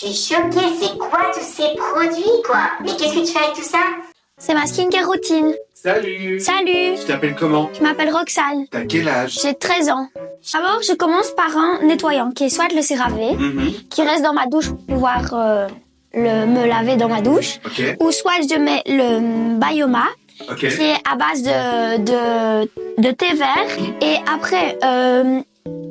Je suis choquée, c'est quoi tous ces produits, quoi? Mais qu'est-ce que tu fais avec tout ça? C'est ma skincare routine. Salut! Salut! Tu t'appelles comment? Je m'appelle Roxane. T'as quel âge? J'ai 13 ans. D'abord, je commence par un nettoyant qui est soit le CeraVe, qui reste dans ma douche pour pouvoir me laver dans ma douche, Ok. ou soit je mets le Bioma, Ok. qui est à base de thé vert. Et après,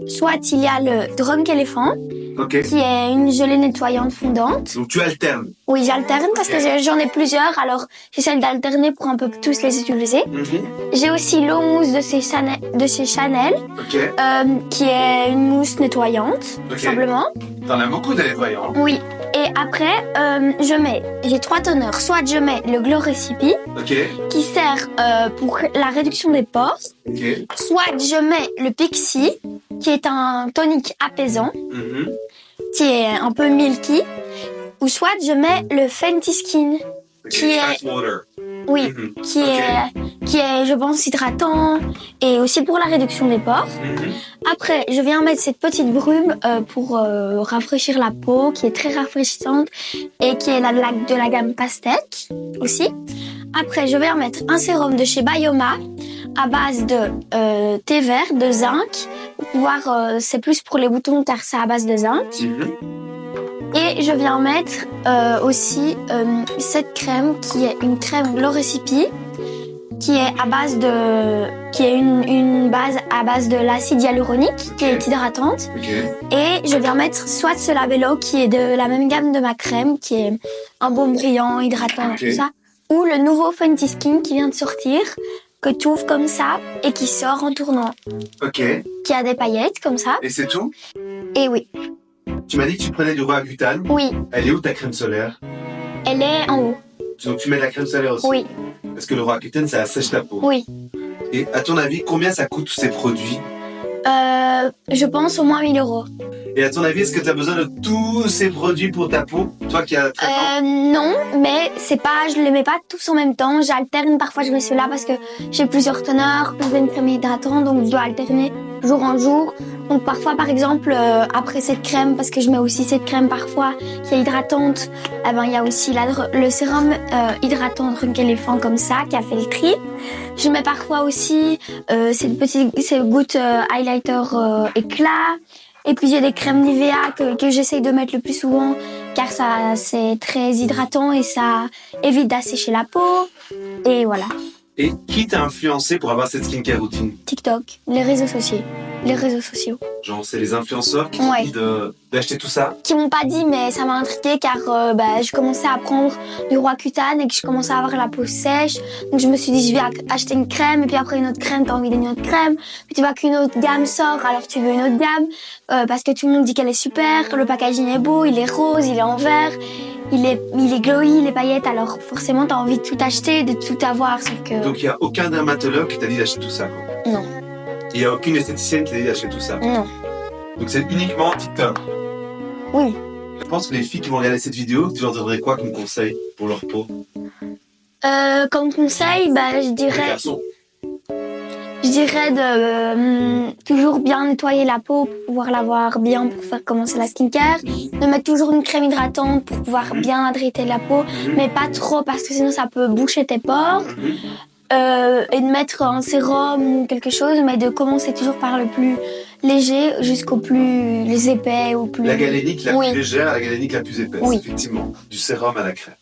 soit il y a le Drunk Elephant, Ok. qui est une gelée nettoyante fondante. Donc tu alternes. Oui, j'alterne parce que j'en ai plusieurs, alors j'essaie d'alterner pour un peu tous les utiliser. J'ai aussi l'eau mousse de chez Chanel, Ok. qui est une mousse nettoyante, tout Ok. simplement. T'en as beaucoup des nettoyants. Oui. Et après, j'ai 3 tonneurs. Soit je mets le Glow Recipe, Ok. qui sert pour la réduction des pores. Ok. Soit je mets le Pixie, qui est un tonique apaisant, qui est un peu milky. Ou soit je mets le Fenty Skin, Ok. qui est... Fast water. Oui, qui est, je pense, hydratant et aussi pour la réduction des pores. Après, je viens mettre cette petite brume pour rafraîchir la peau, qui est très rafraîchissante et qui est de la gamme Pastèque aussi. Après, je vais remettre un sérum de chez Bioma à base de thé vert, de zinc. Pour pouvoir, c'est plus pour les boutons car c'est à base de zinc. Et je viens mettre aussi cette crème qui est une crème Glow Recipe qui est à base une base à base de l'acide hyaluronique qui est hydratante. Ok. Et je viens mettre soit ce Labello qui est de la même gamme de ma crème qui est un baume brillant, hydratant, Ok. tout ça, ou le nouveau Fenty Skin qui vient de sortir que tu ouvres comme ça et qui sort en tournant, Ok. qui a des paillettes comme ça. Et c'est tout? Et oui, Tu m'as dit que tu prenais du Roaccutane. oui, Elle est où ta crème solaire? elle est en haut. Donc tu mets de la crème solaire aussi? Oui, Parce que le Roaccutane, ça assèche ta peau. oui. Et à ton avis, combien ça coûte tous ces produits? Je pense au moins 1 000 €. Et à ton avis, est-ce que tu as besoin de tous ces produits pour ta peau? Toi qui as très Non, mais c'est pas, je les mets pas tous en même temps. J'alterne, parfois je mets ceux-là parce que j'ai plusieurs teneurs, plus une crème hydratante, donc je dois alterner jour en jour. Donc parfois, par exemple, après cette crème, parce que je mets aussi cette crème parfois qui est hydratante, eh ben il y a aussi le sérum hydratant Drunk Elephant comme ça qui a fait le tri. Je mets parfois aussi ces gouttes highlighter éclat. Et puis j'ai des crèmes Nivea que j'essaye de mettre le plus souvent car ça c'est très hydratant et ça évite d'assécher la peau. Et voilà. Et qui t'a influencé pour avoir cette skincare routine? TikTok, les réseaux sociaux. Les réseaux sociaux. Genre, c'est les influenceurs qui t'ont Ouais. dit d'acheter tout ça? Qui m'ont pas dit mais ça m'a intriguée car je commençais à prendre du Roaccutane et que je commençais à avoir la peau sèche. Donc je me suis dit je vais acheter une crème et puis après une autre crème, t'as envie d'une autre crème. Puis tu vois qu'une autre gamme sort alors tu veux une autre gamme parce que tout le monde dit qu'elle est super, le packaging est beau, il est rose, il est en vert. Il est glowy, les paillettes, alors forcément t'as envie de tout acheter, de tout avoir, sauf que... Donc, il n'y a aucun dermatologue qui t'a dit d'acheter tout ça, quoi. Non, Il n'y a aucune esthéticienne qui t'a dit d'acheter tout ça. non, Donc, c'est uniquement TikTok. oui. Je pense que les filles qui vont regarder cette vidéo, tu leur donnerais quoi comme conseil pour leur peau? Comme conseil, je Les dirais garçons. de toujours bien nettoyer la peau pour pouvoir l'avoir bien pour faire commencer la skincare, de mettre toujours une crème hydratante pour pouvoir bien hydrater la peau, mais pas trop parce que sinon ça peut boucher tes pores. Et de mettre un sérum ou quelque chose, mais de commencer toujours par le plus léger jusqu'au plus épais ou plus... La galénique la Oui. plus légère, la galénique la plus épaisse, Oui. effectivement. Du sérum à la crème.